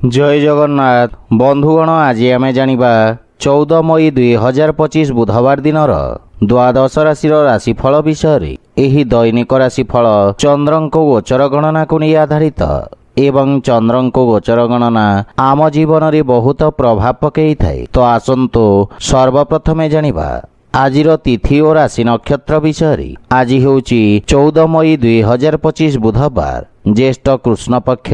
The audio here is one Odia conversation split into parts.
जय जगन्नाथ बंधुगण आज आम जानिबा 14 मई 2025 बुधवार दिन द्वादश राशि राशिफल विषय। एही दैनिक राशिफल चंद्रंक गोचर गणना को नहीं आधारित एवं चंद्रंक गोचर गणना आम जीवन में बहुत प्रभाव पकई थाए। तो आसंतु सर्वप्रथमे जानिबा आजिर तिथि और राशि नक्षत्र विषय। आज होउची 14 मई 2025 बुधवार ज्येष्ठ कृष्ण पक्ष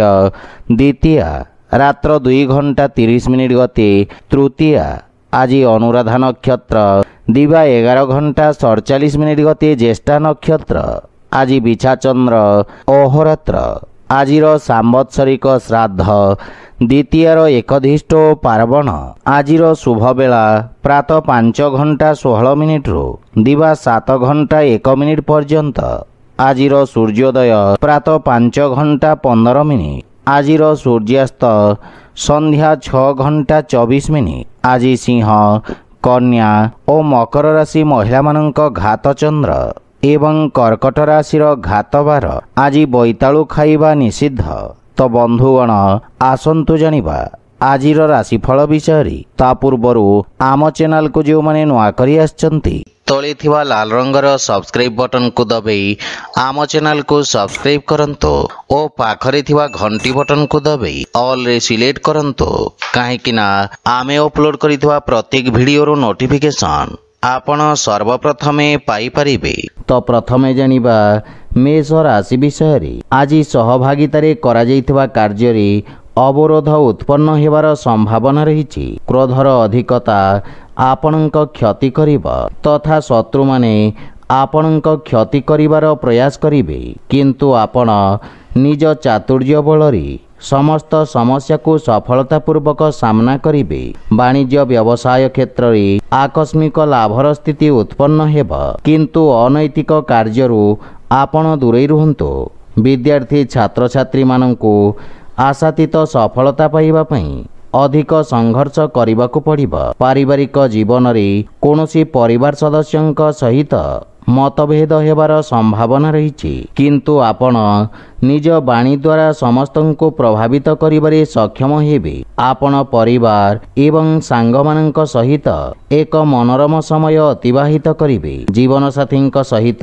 द्वितीया रात्र 2 घंटा 30 मिनिट गति तृतीया। आज अनुराधा नक्षत्र दिवा 11 घंटा 47 मिनिट गति ज्येष्ठा नक्षत्र। आज बिछा चंद्र अहोरात्र। आजिर सांवत्सरिक श्राद्ध द्वितीयार एकधिष्ट पार्वण। आजिर शुभ बेला प्रातः 5 घंटा 16 मिनिट दिवा 7 घंटा 1 मिनिट पर्यंत। आजिर सूर्योदय प्रातः 5 घंटा 15 मिनिट। आजिर सूर्यास्त संध्या 6 घंटा 24 मिनिट। आज सिंह कन्या और मकर राशि महिला मानक घात चंद्र एवं कर्कट राशिर घात बार। आज बोईतालु खाइबा निषिद्ध। तो बंधुगण आसंतु जानिबा आजिर राशिफल विषय। ता पूर्वरु आम चैनल को जो माने नुआ करी आछंती तळे थिबा लाल रंगर सब्सक्राइब बटन को दबाई आम चैनल को सब्सक्राइब करंतो और पाखरे थिबा घंटी बटन को दबाई ऑल रे सिलेक्ट करंतो काहेकि ना आमे अपलोड करिथबा प्रत्येक वीडियो रो नोटिफिकेशन आपण सर्वप्रथमे पाई परिबे। तो प्रथमे जानिबा मेष राशि विषय। आज सहभागितारे करा जाइथबा कार्य रे अवरोध उत्पन्न हेबार संभावना रही। क्रोधर अधिकता आपणक क्षति करिबा तथा शत्रु माने आपणक क्षति करिबार प्रयास करिबे, किंतु आपण निज चातुर्य बलरी समस्त समस्या को सफलतापूर्वक सामना करिबे। वाणिज्य व्यवसाय क्षेत्र रे आकस्मिक लाभर स्थिति उत्पन्न हेबा, किंतु अनैतिक कार्यरू आपण दूरे रुहंतो। विद्यार्थी छात्र छात्री माननकु आशातीत सफलता पाइबा पई अधिक संघर्ष करबाकू पड़िबा। पारिवारिक जीवन रे कोनोसी परिवार सदस्यंक सहित मतभेद हेबार संभावना रही, किंतु आपण निज वाणी द्वारा समस्तंको प्रभावित करिबारे सक्षम हेबे। आपण परिवार एवं सांगमानंक सहित एक मनोरम समय अतिबाहित करिबे। जीवन साथींक सहित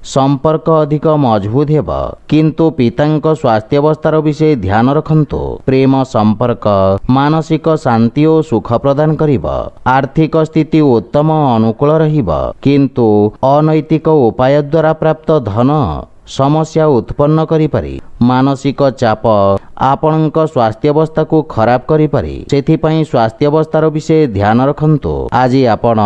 संपर्क अधिक मजबूत हेबा, किंतु पितांक स्वास्थ्यावस्थार विषय ध्यान रखंतु। प्रेम संपर्क मानसिक शांति और सुख प्रदान करिबा। आर्थिक स्थिति उत्तम अनुकूल रहिबा, किंतु अनैतिक उपाय द्वारा प्राप्त धन समस्या उत्पन्न करिपारे। मानसिक चाप आपणक स्वास्थ्यावस्था को खराब करिपारे, सेथिपई स्वास्थ्यावस्थार विषय ध्यान रखंतु। आज आपण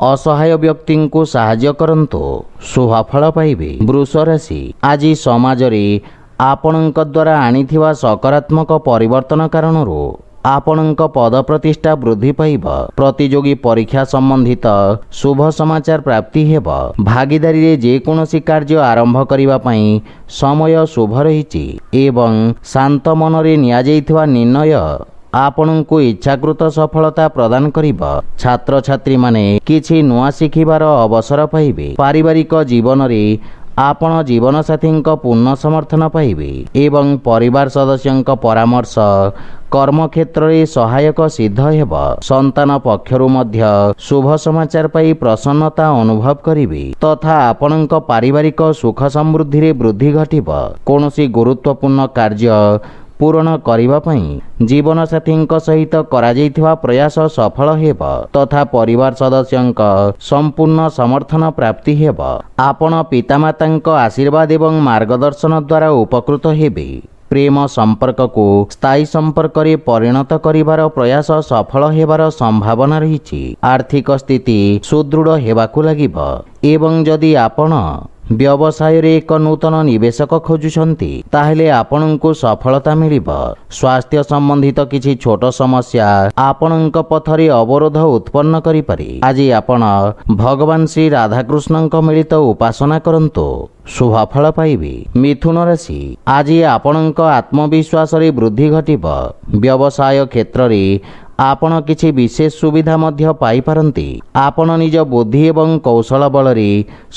असहाय व्यक्ति को साहाय्य करंतु, शुभफल पाइबे। वृष राशि। आज समाज रे आपणक द्वारा आनिथिबा सकारात्मक परिवर्तन कारणरू आपणक पद प्रतिष्ठा वृद्धि पाइबा। प्रतियोगी परीक्षा संबंधित शुभ समाचार प्राप्ति हेबा। भागीदारी रे जे कोनोसी कार्य आरंभ करिबा पई समय शुभ रहिछि एवं शांत मन रे निया जाइथिबा निर्णय आपणको इच्छाकृत सफलता प्रदान करिबा। छात्र छात्री माने किछि नुआ शिखिबार अवसर पाइबे। पारिवारिक जीवन रे आपण जीवन साथी पूर्ण समर्थन पाइबे एवं परिवार सदस्यंक परामर्श कर्म क्षेत्र रे सहायक सिद्ध हेबा। संतान पक्षरु मध्य शुभ समाचार पाई प्रसन्नता अनुभव करिबे तथा आपणक पारिवारिक सुख समृद्धि रे वृद्धि घटिबा। कोनोसी गुरुत्वपूर्ण कार्य पूर्ण करिबा पई जीवन साथींक सहित करा जाइथिबा प्रयास सफल हेबा तथा परिवार सदस्यंक संपूर्ण समर्थन प्राप्ति हेबा। आपण पितामातांक आशीर्वाद एवं मार्गदर्शन द्वारा उपकृत हेबे। प्रेम संपर्क को स्थायी संपर्क रे परिणत करिबार प्रयास सफल हेबार संभावना रही। आर्थिक स्थिति सुदृढ़ हेबाकू लागिबा एवं जदि आपण व्यवसाय रे एक नूतन निवेशक खोजुछंती ताहेले आपनंको सफलता मिलिबा। स्वास्थ्य संबंधित किछि छोट समस्या आपनंक पथरे अवरोध उत्पन्न करि पारे। आज आपण भगवान श्री राधाकृष्णंक मिलित उपासना करंतो, शुभफल पाइबे। मिथुन राशि। आज आपणक आत्मविश्वास रे वृद्धि घटिबा। व्यवसाय क्षेत्र रे ଆପଣ କିଛି ବିଶେଷ ସୁବିଧା ମଧ୍ୟ ପାଇପାରନ୍ତି। ଆପଣ ନିଜ ବୁଦ୍ଧି ଏବଂ କୌଶଳ ବଳରେ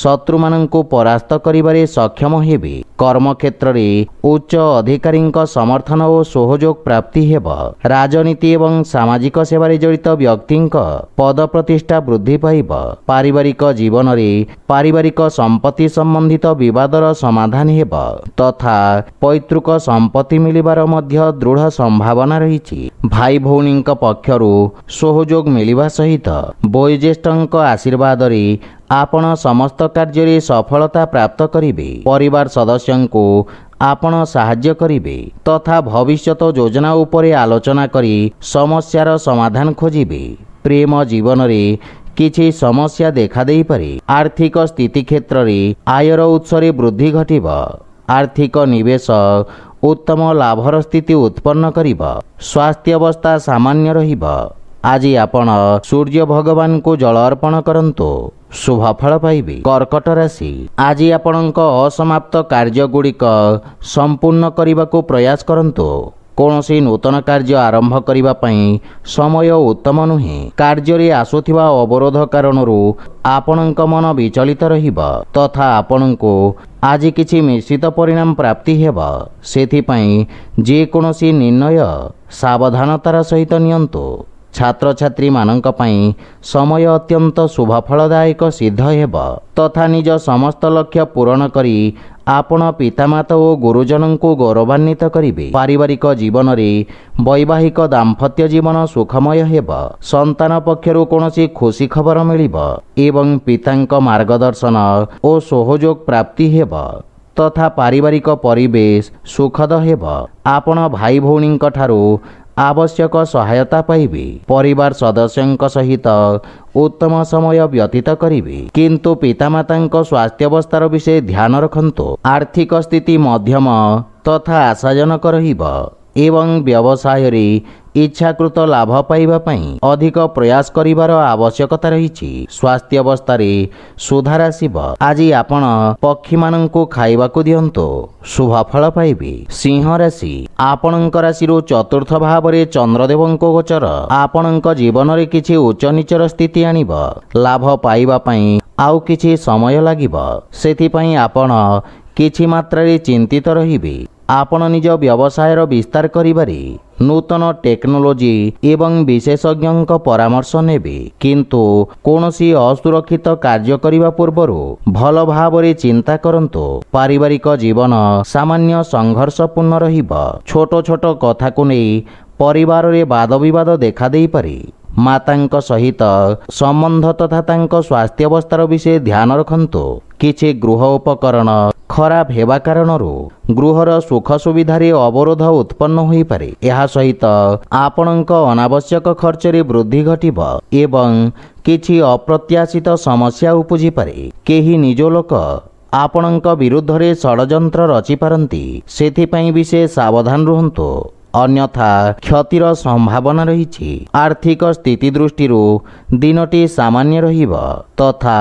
ଶତ୍ରୁମାନଙ୍କୁ ପରାସ୍ତ କରିବାରେ ସକ୍ଷମ ହେବେ। କର୍ମକ୍ଷେତ୍ରରେ ଉଚ୍ଚ ଅଧିକାରୀଙ୍କ ସମର୍ଥନ ଓ ସହଯୋଗ ପ୍ରାପ୍ତି ହେବ। ରାଜନୀତି ଏବଂ ସାମାଜିକ ସେବାରେ ଜଡ଼ିତ ବ୍ୟକ୍ତିଙ୍କ ପଦ ପ୍ରତିଷ୍ଠା ବୃଦ୍ଧି ପାଇବ। ପାରିବାରିକ ଜୀବନରେ ପାରିବାରିକ ସମ୍ପତ୍ତି ସମ୍ବନ୍ଧିତ ବିବାଦର ସମାଧାନ ହେବ ତଥା ପୈତୃକ ସମ୍ପତ୍ତି ମିଳିବାର ମଧ୍ୟ ଦୃଢ଼ ସମ୍ଭାବନା ରହିଛି। ଭାଇ ଭଉଣୀଙ୍କ ପକ୍ଷରୁ ସହଯୋଗ ମିଳିବା ସହିତ ବୟୋଜ୍ୟେଷ୍ଠଙ୍କ ଆଶୀର୍ବାଦରେ ଆପଣ ସମସ୍ତ କାର୍ଯ୍ୟରେ ସଫଳତା ପ୍ରାପ୍ତ କରିବେ। ପରିବାର ସଦସ୍ୟଙ୍କୁ ଆପଣ ସାହାଯ୍ୟ କରିବେ ତଥା ଭବିଷ୍ୟତ ଯୋଜନା ଉପରେ ଆଲୋଚନା କରି ସମସ୍ୟାର ସମାଧାନ ଖୋଜିବେ। ପ୍ରେମ ଜୀବନରେ କିଛି ସମସ୍ୟା ଦେଖାଦେଇପାରେ। ଆର୍ଥିକ ସ୍ଥିତି କ୍ଷେତ୍ରରେ ଆୟର ଉତ୍ସରେ ବୃଦ୍ଧି ଘଟିବ। ଆର୍ଥିକ ନିବେଶ ଉତ୍ତମ ଲାଭର ସ୍ଥିତି ଉତ୍ପନ୍ନ କରିବ। ସ୍ୱାସ୍ଥ୍ୟାବସ୍ଥା ସାମାନ୍ୟ ରହିବ। ଆଜି ଆପଣ ସୂର୍ଯ୍ୟ ଭଗବାନଙ୍କୁ ଜଳ ଅର୍ପଣ କରନ୍ତୁ, ଶୁଭ ଫଳ ପାଇବେ। କର୍କଟ ରାଶି, ଆଜି ଆପଣଙ୍କ ଅସମାପ୍ତ କାର୍ଯ୍ୟଗୁଡ଼ିକ ସମ୍ପୂର୍ଣ୍ଣ କରିବାକୁ ପ୍ରୟାସ କରନ୍ତୁ। କୌଣସି ନୂତନ କାର୍ଯ୍ୟ ଆରମ୍ଭ କରିବା ପାଇଁ ସମୟ ଉତ୍ତମ ନୁହେଁ। କାର୍ଯ୍ୟରେ ଆସୁଥିବା ଅବରୋଧ କାରଣରୁ ଆପଣଙ୍କ ମନ ବିଚଳିତ ରହିବ ତଥା ଆପଣଙ୍କୁ ଆଜି କିଛି ମିଶ୍ରିତ ପରିଣାମ ପ୍ରାପ୍ତି ହେବ। ସେଥିପାଇଁ ଯେକୌଣସି ନିର୍ଣ୍ଣୟ ସାବଧାନତାର ସହିତ ନିଅନ୍ତୁ। ଛାତ୍ରଛାତ୍ରୀମାନଙ୍କ ପାଇଁ ସମୟ ଅତ୍ୟନ୍ତ ଶୁଭଫଳଦାୟକ ସିଦ୍ଧ ହେବ ତଥା ନିଜ ସମସ୍ତ ଲକ୍ଷ୍ୟ ପୂରଣ କରି ଆପଣ ପିତାମାତା ଓ ଗୁରୁଜନଙ୍କୁ ଗୌରବାନ୍ୱିତ କରିବେ। ପାରିବାରିକ ଜୀବନରେ ବୈବାହିକ ଦାମ୍ପତ୍ୟ ଜୀବନ ସୁଖମୟ ହେବ। ସନ୍ତାନ ପକ୍ଷରୁ କୌଣସି ଖୁସି ଖବର ମିଳିବ ଏବଂ ପିତାଙ୍କ ମାର୍ଗଦର୍ଶନ ଓ ସହଯୋଗ ପ୍ରାପ୍ତି ହେବ ତଥା ପାରିବାରିକ ପରିବେଶ ସୁଖଦ ହେବ। ଆପଣ ଭାଇ ଭଉଣୀଙ୍କ ଠାରୁ ଆବଶ୍ୟକ ସହାୟତା ପାଇବେ। ପରିବାର ସଦସ୍ୟଙ୍କ ସହିତ ଉତ୍ତମ ସମୟ ବ୍ୟତୀତ କରିବେ କିନ୍ତୁ ପିତାମାତାଙ୍କ ସ୍ୱାସ୍ଥ୍ୟାବସ୍ଥାର ବିଷୟ ଧ୍ୟାନ ରଖନ୍ତୁ। ଆର୍ଥିକ ସ୍ଥିତି ମଧ୍ୟମ ତଥା ଆଶାଜନକ ରହିବ ଏବଂ ବ୍ୟବସାୟରେ ଇଚ୍ଛାକୃତ ଲାଭ ପାଇବା ପାଇଁ ଅଧିକ ପ୍ରୟାସ କରିବାର ଆବଶ୍ୟକତା ରହିଛି। ସ୍ୱାସ୍ଥ୍ୟାବସ୍ଥାରେ ସୁଧାର ଆସିବ। ଆଜି ଆପଣ ପକ୍ଷୀମାନଙ୍କୁ ଖାଇବାକୁ ଦିଅନ୍ତୁ, ଶୁଭ ଫଳ ପାଇବେ। ସିଂହ ରାଶି, ଆପଣଙ୍କ ରାଶିରୁ ଚତୁର୍ଥ ଭାବରେ ଚନ୍ଦ୍ରଦେବଙ୍କ ଗୋଚର ଆପଣଙ୍କ ଜୀବନରେ କିଛି ଉଚ୍ଚ ନିଚର ସ୍ଥିତି ଆଣିବ। ଲାଭ ପାଇବା ପାଇଁ ଆଉ କିଛି ସମୟ ଲାଗିବ। ସେଥିପାଇଁ ଆପଣ କିଛି ମାତ୍ରାରେ ଚିନ୍ତିତ ରହିବେ। ଆପଣ ନିଜ ବ୍ୟବସାୟର ବିସ୍ତାର କରିବାରେ ନୂତନ ଟେକ୍ନୋଲୋଜି ଏବଂ ବିଶେଷଜ୍ଞଙ୍କ ପରାମର୍ଶ ନେବେ କିନ୍ତୁ କୌଣସି ଅସୁରକ୍ଷିତ କାର୍ଯ୍ୟ କରିବା ପୂର୍ବରୁ ଭଲ ଭାବରେ ଚିନ୍ତା କରନ୍ତୁ। ପାରିବାରିକ ଜୀବନ ସାମାନ୍ୟ ସଂଘର୍ଷପୂର୍ଣ୍ଣ ରହିବ। ଛୋଟ ଛୋଟ କଥାକୁ ନେଇ ପରିବାରରେ ବାଦବିବାଦ ଦେଖାଦେଇପାରେ। ମାତାଙ୍କ ସହିତ ସମ୍ବନ୍ଧ ତଥା ତାଙ୍କ ସ୍ୱାସ୍ଥ୍ୟାବସ୍ଥାର ବିଷୟ ଧ୍ୟାନ ରଖନ୍ତୁ। କିଛି ଗୃହ ଉପକରଣ ଖରାପ ହେବା କାରଣରୁ ଗୃହର ସୁଖ ସୁବିଧାରେ ଅବରୋଧ ଉତ୍ପନ୍ନ ହୋଇପାରେ। ଏହା ସହିତ ଆପଣଙ୍କ ଅନାବଶ୍ୟକ ଖର୍ଚ୍ଚରେ ବୃଦ୍ଧି ଘଟିବ ଏବଂ କିଛି ଅପ୍ରତ୍ୟାଶିତ ସମସ୍ୟା ଉପୁଜିପାରେ। କେହି ନିଜ ଲୋକ ଆପଣଙ୍କ ବିରୁଦ୍ଧରେ ଷଡ଼ଯନ୍ତ୍ର ରଚିପାରନ୍ତି। ସେଥିପାଇଁ ବିଶେଷ ସାବଧାନ ରୁହନ୍ତୁ ଅନ୍ୟଥା କ୍ଷତିର ସମ୍ଭାବନା ରହିଛି। ଆର୍ଥିକ ସ୍ଥିତି ଦୃଷ୍ଟିରୁ ଦିନଟି ସାମାନ୍ୟ ରହିବ ତଥା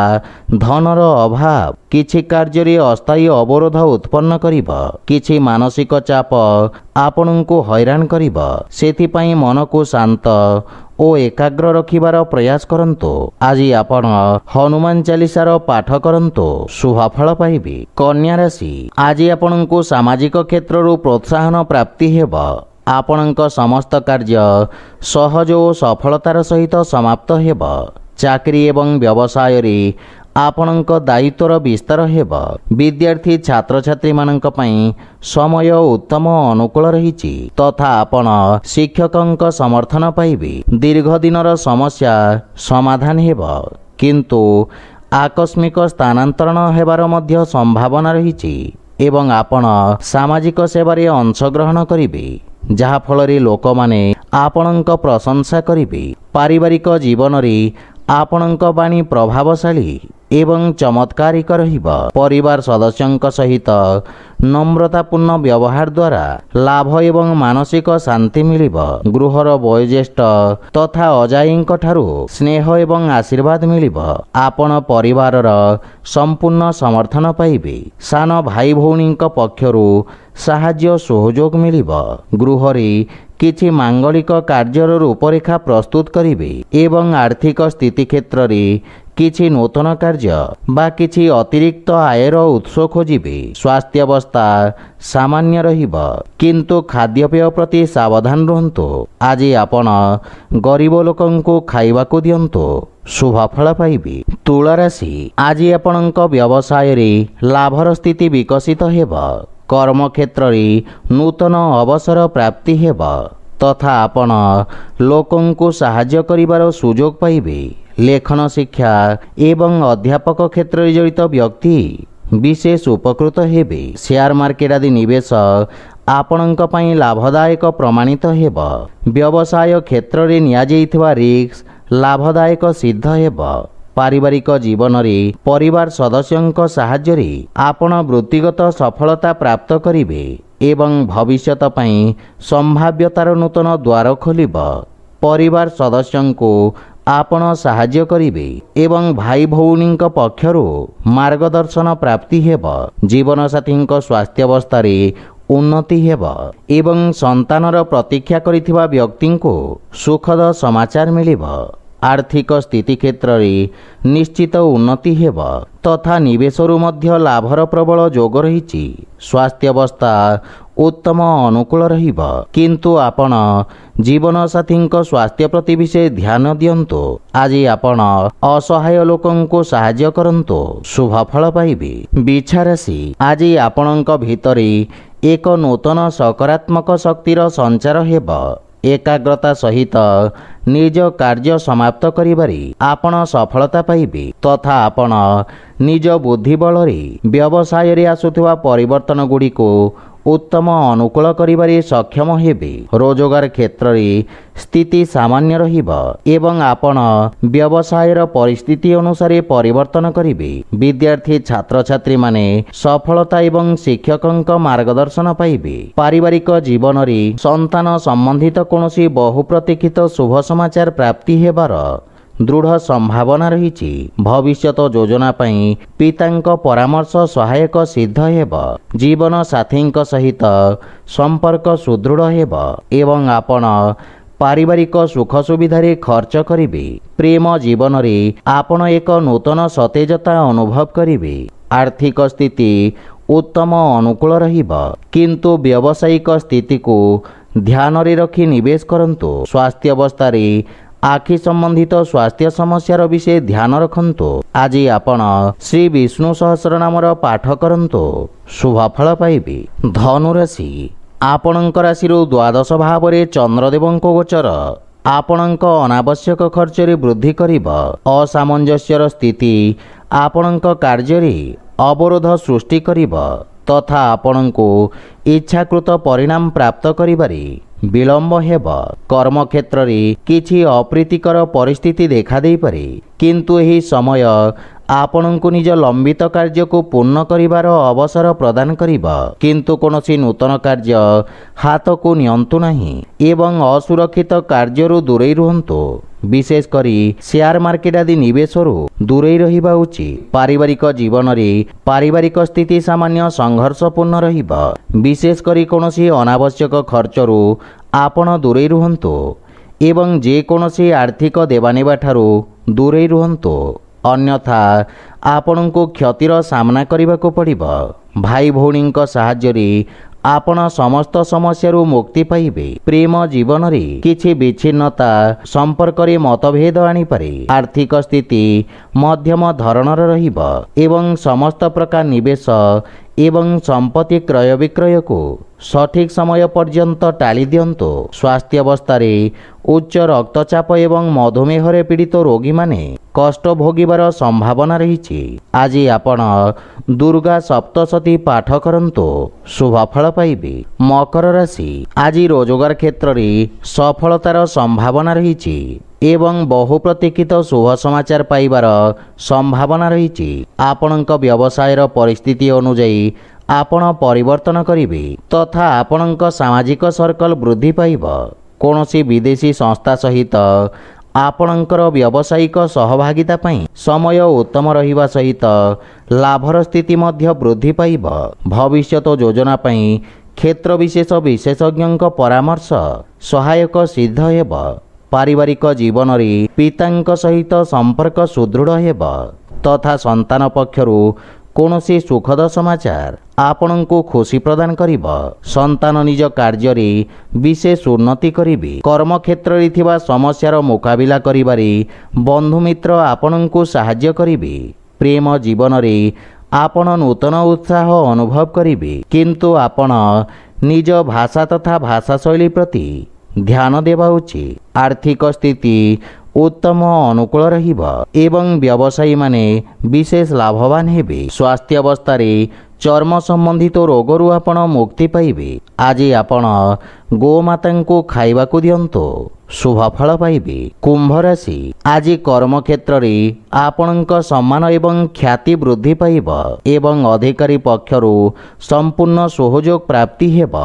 ଧନର ଅଭାବ କିଛି କାର୍ଯ୍ୟରେ ଅସ୍ଥାୟୀ ଅବରୋଧ ଉତ୍ପନ୍ନ କରିବ। କିଛି ମାନସିକ ଚାପ ଆପଣଙ୍କୁ ହଇରାଣ କରିବ। ସେଥିପାଇଁ ମନକୁ ଶାନ୍ତ ଓ ଏକାଗ୍ର ରଖିବାର ପ୍ରୟାସ କରନ୍ତୁ। ଆଜି ଆପଣ ହନୁମାନ ଚାଲିସାର ପାଠ କରନ୍ତୁ, ଶୁଭ ଫଳ ପାଇବେ। କନ୍ୟା ରାଶି, ଆଜି ଆପଣଙ୍କୁ ସାମାଜିକ କ୍ଷେତ୍ରରୁ ପ୍ରୋତ୍ସାହନ ପ୍ରାପ୍ତି ହେବ। ଆପଣଙ୍କ ସମସ୍ତ କାର୍ଯ୍ୟ ସହଜ ଓ ସଫଳତାର ସହିତ ସମାପ୍ତ ହେବ। ଚାକିରି ଏବଂ ବ୍ୟବସାୟରେ ଆପଣଙ୍କ ଦାୟିତ୍ୱର ବିସ୍ତାର ହେବ। ବିଦ୍ୟାର୍ଥୀ ଛାତ୍ରଛାତ୍ରୀମାନଙ୍କ ପାଇଁ ସମୟ ଉତ୍ତମ ଅନୁକୂଳ ରହିଛି ତଥା ଆପଣ ଶିକ୍ଷକଙ୍କ ସମର୍ଥନ ପାଇବେ। ଦୀର୍ଘ ଦିନର ସମସ୍ୟା ସମାଧାନ ହେବ କିନ୍ତୁ ଆକସ୍ମିକ ସ୍ଥାନାନ୍ତରଣ ହେବାର ମଧ୍ୟ ସମ୍ଭାବନା ରହିଛି ଏବଂ ଆପଣ ସାମାଜିକ ସେବାରେ ଅଂଶଗ୍ରହଣ କରିବେ ଯାହାଫଳରେ ଲୋକମାନେ ଆପଣଙ୍କ ପ୍ରଶଂସା କରିବେ। ପାରିବାରିକ ଜୀବନରେ ଆପଣଙ୍କ ବାଣୀ ପ୍ରଭାବଶାଳୀ ଏବଂ ଚମତ୍କାରିକ ରହିବ। ପରିବାର ସଦସ୍ୟଙ୍କ ସହିତ নম্রতাপূর্ণ ବ୍ୟବହାର ଦ୍ୱାରା ଲାଭ ଏବଂ ମାନସିକ ଶାନ୍ତି ମିଳିବ। ଗୃହର ବୟୋଜ୍ୟେଷ୍ଠ ତଥା ଅଜାୟୀଙ୍କ ଠାରୁ ସ୍ନେହ ଏବଂ ଆଶୀର୍ବାଦ ମିଳିବ। ଆପଣ ପରିବାରର ସମ୍ପୂର୍ଣ୍ଣ ସମର୍ଥନ ପାଇବେ। ସାନ ଭାଇ ଭଉଣୀଙ୍କ ପକ୍ଷରୁ ସାହାଯ୍ୟ ସହଯୋଗ ମିଳିବ। ଗୃହରେ କିଛି ମାଙ୍ଗଳିକ କାର୍ଯ୍ୟର ରୂପରେଖା ପ୍ରସ୍ତୁତ କରିବେ ଏବଂ ଆର୍ଥିକ ସ୍ଥିତି କ୍ଷେତ୍ରରେ କିଛି ନୂତନ କାର୍ଯ୍ୟ ବା କିଛି ଅତିରିକ୍ତ ଆୟର ଉତ୍ସ ଖୋଜିବେ। ସ୍ୱାସ୍ଥ୍ୟାବସ୍ଥା ସାମାନ୍ୟ ରହିବ, କିନ୍ତୁ ଖାଦ୍ୟପେୟ ପ୍ରତି ସାବଧାନ ରୁହନ୍ତୁ। ଆଜି ଆପଣ ଗରିବ ଲୋକଙ୍କୁ ଖାଇବାକୁ ଦିଅନ୍ତୁ, ଶୁଭଫଳ ପାଇବେ। ତୁଳା ରାଶି, ଆଜି ଆପଣଙ୍କ ବ୍ୟବସାୟରେ ଲାଭର ସ୍ଥିତି ବିକଶିତ ହେବ। କର୍ମକ୍ଷେତ୍ରରେ ନୂତନ ଅବସର ପ୍ରାପ୍ତି ହେବ ତଥା ଆପଣ ଲୋକଙ୍କୁ ସାହାଯ୍ୟ କରିବାର ସୁଯୋଗ ପାଇବେ। ଲେଖନ ଶିକ୍ଷା ଏବଂ ଅଧ୍ୟାପକ କ୍ଷେତ୍ରରେ ଜଡ଼ିତ ବ୍ୟକ୍ତି ବିଶେଷ ଉପକୃତ ହେବେ। ସେୟାର ମାର୍କେଟ ଆଦି ନିବେଶ ଆପଣଙ୍କ ପାଇଁ ଲାଭଦାୟକ ପ୍ରମାଣିତ ହେବ। ବ୍ୟବସାୟ କ୍ଷେତ୍ରରେ ନିଆଯାଇଥିବା ରିସ୍କ ଲାଭଦାୟକ ସିଦ୍ଧ ହେବ। ପାରିବାରିକ ଜୀବନରେ ପରିବାର ସଦସ୍ୟଙ୍କ ସାହାଯ୍ୟରେ ଆପଣ ବୃତ୍ତିଗତ ସଫଳତା ପ୍ରାପ୍ତ କରିବେ ଏବଂ ଭବିଷ୍ୟତ ପାଇଁ ସମ୍ଭାବ୍ୟତାର ନୂତନ ଦ୍ୱାର ଖୋଲିବ। ପରିବାର ସଦସ୍ୟଙ୍କୁ ଆପଣ ସାହାଯ୍ୟ କରିବେ ଏବଂ ଭାଇ ଭଉଣୀଙ୍କ ପକ୍ଷରୁ ମାର୍ଗଦର୍ଶନ ପ୍ରାପ୍ତି ହେବ। ଜୀବନସାଥୀଙ୍କ ସ୍ୱାସ୍ଥ୍ୟାବସ୍ଥାରେ ଉନ୍ନତି ହେବ ଏବଂ ସନ୍ତାନର ପ୍ରତୀକ୍ଷା କରିଥିବା ବ୍ୟକ୍ତିଙ୍କୁ ସୁଖଦ ସମାଚାର ମିଳିବ। ଆର୍ଥିକ ସ୍ଥିତି କ୍ଷେତ୍ରରେ ନିଶ୍ଚିତ ଉନ୍ନତି ହେବ ତଥା ନିବେଶରୁ ମଧ୍ୟ ଲାଭର ପ୍ରବଳ ଯୋଗ ରହିଛି। ସ୍ୱାସ୍ଥ୍ୟାବସ୍ଥା ଉତ୍ତମ ଅନୁକୂଳ ରହିବ, କିନ୍ତୁ ଆପଣ ଜୀବନସାଥୀଙ୍କ ସ୍ୱାସ୍ଥ୍ୟ ପ୍ରତି ବିଶେଷ ଧ୍ୟାନ ଦିଅନ୍ତୁ। ଆଜି ଆପଣ ଅସହାୟ ଲୋକଙ୍କୁ ସାହାଯ୍ୟ କରନ୍ତୁ, ଶୁଭଫଳ ପାଇବେ। ବିଛା ରାଶି, ଆଜି ଆପଣଙ୍କ ଭିତରେ ଏକ ନୂତନ ସକାରାତ୍ମକ ଶକ୍ତିର ସଞ୍ଚାର ହେବ। ଏକାଗ୍ରତା ସହିତ ନିଜ କାର୍ଯ୍ୟ ସମାପ୍ତ କରିବାରେ ଆପଣ ସଫଳତା ପାଇବେ ତଥା ଆପଣ ନିଜ ବୁଦ୍ଧି ବଳରେ ବ୍ୟବସାୟରେ ଆସୁଥିବା ପରିବର୍ତ୍ତନ ଗୁଡ଼ିକୁ ଉତ୍ତମ ଅନୁକୂଳ କରିବାରେ ସକ୍ଷମ ହେବେ। ରୋଜଗାର କ୍ଷେତ୍ରରେ ସ୍ଥିତି ସାମାନ୍ୟ ରହିବ ଏବଂ ଆପଣ ବ୍ୟବସାୟର ପରିସ୍ଥିତି ଅନୁସାରେ ପରିବର୍ତ୍ତନ କରିବେ। ବିଦ୍ୟାର୍ଥୀ ଛାତ୍ରଛାତ୍ରୀମାନେ ସଫଳତା ଏବଂ ଶିକ୍ଷକଙ୍କ ମାର୍ଗଦର୍ଶନ ପାଇବେ। ପାରିବାରିକ ଜୀବନରେ ସନ୍ତାନ ସମ୍ବନ୍ଧିତ କୌଣସି ବହୁ ପ୍ରତୀକ୍ଷିତ ଶୁଭ ସମାଚାର ପ୍ରାପ୍ତି ହେବାର ଦୃଢ଼ ସମ୍ଭାବନା ରହିଛି। ଭବିଷ୍ୟତ ଯୋଜନା ପାଇଁ ପିତାଙ୍କ ପରାମର୍ଶ ସହାୟକ ସିଦ୍ଧ ହେବ। ଜୀବନ ସାଥୀଙ୍କ ସହିତ ସମ୍ପର୍କ ସୁଦୃଢ଼ ହେବ ଏବଂ ଆପଣ ପାରିବାରିକ ସୁଖ ସୁବିଧାରେ ଖର୍ଚ୍ଚ କରିବେ। ପ୍ରେମ ଜୀବନରେ ଆପଣ ଏକ ନୂତନ ସତେଜତା ଅନୁଭବ କରିବେ। ଆର୍ଥିକ ସ୍ଥିତି ଉତ୍ତମ ଅନୁକୂଳ ରହିବ, କିନ୍ତୁ ବ୍ୟବସାୟିକ ସ୍ଥିତିକୁ ଧ୍ୟାନରେ ରଖି ନିବେଶ କରନ୍ତୁ। ସ୍ୱାସ୍ଥ୍ୟାବସ୍ଥାରେ ଆଖି ସମ୍ବନ୍ଧିତ ସ୍ୱାସ୍ଥ୍ୟ ସମସ୍ୟାର ବିଶେଷ ଧ୍ୟାନ ରଖନ୍ତୁ। ଆଜି ଆପଣ ଶ୍ରୀ ବିଷ୍ଣୁ ସହସ୍ରନାମର ପାଠ କରନ୍ତୁ, ଶୁଭଫଳ ପାଇବେ। ଧନୁରାଶି, ଆପଣଙ୍କ ରାଶିରୁ ଦ୍ୱାଦଶ ଭାବରେ ଚନ୍ଦ୍ରଦେବଙ୍କ ଗୋଚର ଆପଣଙ୍କ ଅନାବଶ୍ୟକ ଖର୍ଚ୍ଚରେ ବୃଦ୍ଧି କରିବ। ଅସାମଞ୍ଜସ୍ୟର ସ୍ଥିତି ଆପଣଙ୍କ କାର୍ଯ୍ୟରେ ଅବରୋଧ ସୃଷ୍ଟି କରିବ ତଥା ଆପଣଙ୍କୁ ଇଚ୍ଛାକୃତ ପରିଣାମ ପ୍ରାପ୍ତ କରିବାରେ ବିଳମ୍ବ ହେବ। କର୍ମକ୍ଷେତ୍ରରେ କିଛି ଅପ୍ରୀତିକର ପରିସ୍ଥିତି ଦେଖାଦେଇପାରେ, କିନ୍ତୁ ଏହି ସମୟ ଆପଣଙ୍କୁ ନିଜ ଲମ୍ବିତ କାର୍ଯ୍ୟକୁ ପୂର୍ଣ୍ଣ କରିବାର ଅବସର ପ୍ରଦାନ କରିବ। କିନ୍ତୁ କୌଣସି ନୂତନ କାର୍ଯ୍ୟ ହାତକୁ ନିଅନ୍ତୁ ନାହିଁ ଏବଂ ଅସୁରକ୍ଷିତ କାର୍ଯ୍ୟରୁ ଦୂରେଇ ରୁହନ୍ତୁ। ବିଶେଷ କରି ସେୟାର ମାର୍କେଟ ଆଦି ନିବେଶରୁ ଦୂରେଇ ରହିବା ଉଚିତ। ପାରିବାରିକ ଜୀବନରେ ପାରିବାରିକ ସ୍ଥିତି ସାମାନ୍ୟ ସଂଘର୍ଷପୂର୍ଣ୍ଣ ରହିବ। ବିଶେଷ କରି କୌଣସି ଅନାବଶ୍ୟକ ଖର୍ଚ୍ଚରୁ ଆପଣ ଦୂରେଇ ରୁହନ୍ତୁ ଏବଂ ଯେକୌଣସି ଆର୍ଥିକ ଦେବାନେବା ଠାରୁ ଦୂରେଇ ରୁହନ୍ତୁ, ଅନ୍ୟଥା ଆପଣଙ୍କୁ କ୍ଷତିର ସାମ୍ନା କରିବାକୁ ପଡ଼ିବ। ଭାଇ ଭଉଣୀଙ୍କ ସାହାଯ୍ୟରେ ଆପଣ ସମସ୍ତ ସମସ୍ୟାରୁ ମୁକ୍ତି ପାଇବେ। ପ୍ରେମ ଜୀବନରେ କିଛି ବିଚ୍ଛିନ୍ନତା ସମ୍ପର୍କରେ ମତଭେଦ ଆଣିପାରେ। ଆର୍ଥିକ ସ୍ଥିତି ମଧ୍ୟମ ଧରଣର ରହିବ ଏବଂ ସମସ୍ତ ପ୍ରକାର ନିବେଶ ଏବଂ ସମ୍ପତ୍ତି କ୍ରୟ ବିକ୍ରୟକୁ ସଠିକ୍ ସମୟ ପର୍ଯ୍ୟନ୍ତ ଟାଳି ଦିଅନ୍ତୁ। ସ୍ୱାସ୍ଥ୍ୟାବସ୍ଥାରେ ଉଚ୍ଚ ରକ୍ତଚାପ ଏବଂ ମଧୁମେହରେ ପୀଡ଼ିତ ରୋଗୀମାନେ କଷ୍ଟ ଭୋଗିବାର ସମ୍ଭାବନା ରହିଛି। ଆଜି ଆପଣ ଦୁର୍ଗା ସପ୍ତଶତୀ ପାଠ କରନ୍ତୁ, ଶୁଭଫଳ ପାଇବେ। ମକର ରାଶି, ଆଜି ରୋଜଗାର କ୍ଷେତ୍ରରେ ସଫଳତାର ସମ୍ଭାବନା ରହିଛି ଏବଂ ବହୁ ପ୍ରତୀକ୍ଷିତ ଶୁଭ ସମାଚାର ପାଇବାର ସମ୍ଭାବନା ରହିଛି। ଆପଣଙ୍କ ବ୍ୟବସାୟର ପରିସ୍ଥିତି ଅନୁଯାୟୀ ଆପଣ ପରିବର୍ତ୍ତନ କରିବେ ତଥା ଆପଣଙ୍କ ସାମାଜିକ ସର୍କଲ ବୃଦ୍ଧି ପାଇବ। କୌଣସି ବିଦେଶୀ ସଂସ୍ଥା ସହିତ ଆପଣଙ୍କର ବ୍ୟବସାୟିକ ସହଭାଗିତା ପାଇଁ ସମୟ ଉତ୍ତମ ରହିବା ସହିତ ଲାଭର ସ୍ଥିତି ମଧ୍ୟ ବୃଦ୍ଧି ପାଇବ। ଭବିଷ୍ୟତ ଯୋଜନା ପାଇଁ क्षेत्र विशेष विशेषज्ञ परामर्श सहायक सिद्ध हेब। पारिवारिक जीवन रे पितांक सहित संपर्क सुदृढ़ हेब तथा संतान पक्षरु कौनसी सुखद समाचार आपणको खुशी प्रदान करिब। संतान निज कार्य रे विशेष उन्नति करिबे। कर्म क्षेत्र रे थिबा समस्यार मुकाबिला करिबारे बंधु मित्र आपणको सहाय्य करिबे। प्रेम जीवन रे आपण नूतन उत्साह अनुभव करिबे, किंतु आपण निज भाषा तथा भाषा शैली प्रति ध्यान देवा उचित। आर्थिक स्थिति उत्तम अनुकूल रहिब एवं व्यवसायी माने विशेष लाभवान हेबे। स्वास्थ्य अवस्था रे चर्म संबंधित रोगरु आपण मुक्ति पाइबे। आज आपण गोमाता को खाइबा को दियंतो शुभ फल पाइबे। कुंभ राशि आज कर्म क्षेत्र रे आपणक सम्मान एवं ख्याति वृद्धि पाइब एवं अधिकारी पक्षरु संपूर्ण सहयोग प्राप्ति हेब।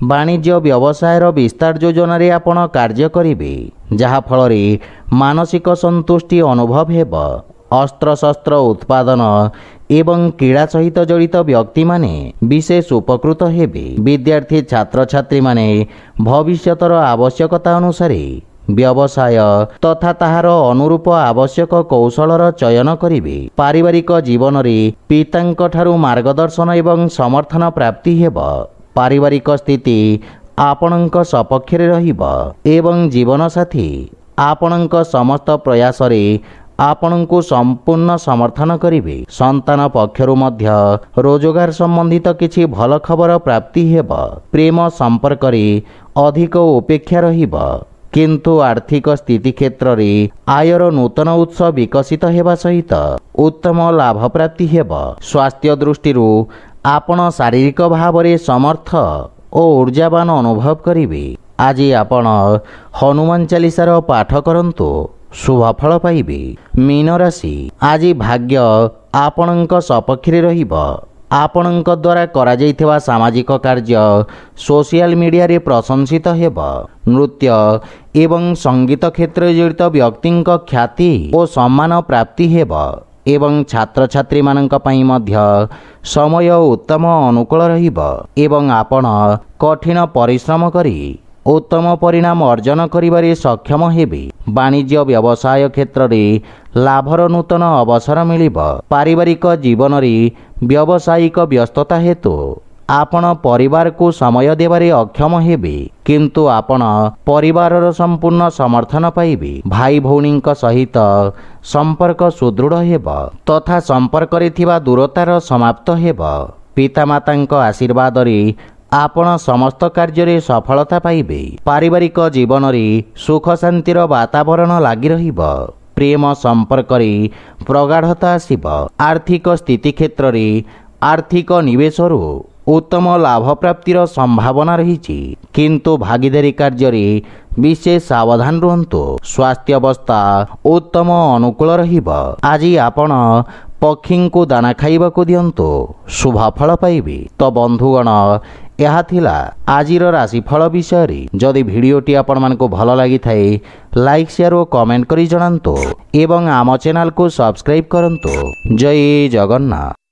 वाणिज्य व्यवसायर विस्तार योजना रे आपण कार्य करिबे, जहा फल रे मानसिक संतुष्टि अनुभव हेब। अस्त्र शस्त्र उत्पादन एवं क्रीड़ा सहित जड़ित व्यक्ति माने विशेष उपकृत हेबे। विद्यार्थी छात्र छात्री माने भविष्यतर आवश्यकता अनुसार व्यवसाय तथा ताहार अनुरूप आवश्यक कौशलर चयन करिबे। पारिवारिक जीवन रे पितांक ठारू मार्गदर्शन एवं समर्थन प्राप्ति हेब। पारिवारिक स्थिति आपणक सपक्ष रे रहिब एवं जीवन साथी आपणक समस्त प्रयास रे आपणको संपूर्ण समर्थन करिबे। संतान पक्षरु मध्य रोजगार संबंधित किछि भल खबर प्राप्ति हेब। प्रेम संपर्क रे अधिक उपेक्षा रहिब, किंतु आर्थिक स्थिति क्षेत्र रे आयर नूतन उत्स विकसित हेबा सहित उत्तम लाभ प्राप्ति हेब। स्वास्थ्य दृष्टिरु आपण शारीरिक भाव रे समर्थ और ऊर्जावान अनुभव करिबे। आज आपण हनुमान चालीसार पाठ करंतु शुभ फल पाइबे। मीन राशि आज भाग्य आपणक सपक्ष रे रहिब। आपणक द्वारा करा जाइथिबा सामाजिक कार्य सोशल मीडिया रे प्रशंसित हेब। नृत्य एवं संगीत क्षेत्र जड़ित व्यक्तिंक ख्याति और सम्मान प्राप्ति हेब एवं छात्र छात्री मानक पई मध्य समय उत्तम अनुकूल रहिब एवं आपण कठिन परिश्रम करी उत्तम परिणाम अर्जन करिबारे सक्षम हेबे। वाणिज्य व्यवसाय क्षेत्र रे लाभर नूतन अवसर मिलिब। पारिवारिक जीवन रे व्यावसायिक व्यस्तता हेतु आपण परिवार को समय देबारे अक्षम हेबे, किंतु आपण परिवारर संपूर्ण समर्थन पाइबे। भाई भौणींक सहित संपर्क सुदृढ़ हेब तथा संपर्क रे थिबा दूरतार समाप्त हेब। पितामातांक आशीर्वाद रे आपण समस्त कार्य रे सफलता पाइबे। पारिवारिक जीवन रे सुख शांतिर वातावरण लागि रहिब। प्रेम संपर्क रे प्रगाढ़ता आसिब। आर्थिक स्थिति क्षेत्र रे आर्थिक निवेशरु उत्तम लाभ प्राप्तिर संभावना रही, किंतु भागीदारी कार्य रे विशेष सावधान रुहंतु। स्वास्थ्य अवस्था उत्तम अनुकूल रहिब। आज आपण पक्षी को दाना खाइबा को दियंतु शुभ फल पाइबे। तो बंधुगण यह थिला आजिर राशिफल विषय। जदि भिडियोटी आपण मानकु भल लागि थाए लाइक शेयर और कमेंट करी जणांतु एवं आम चैनल को सब्सक्राइब करंतु। जय जगन्नाथ।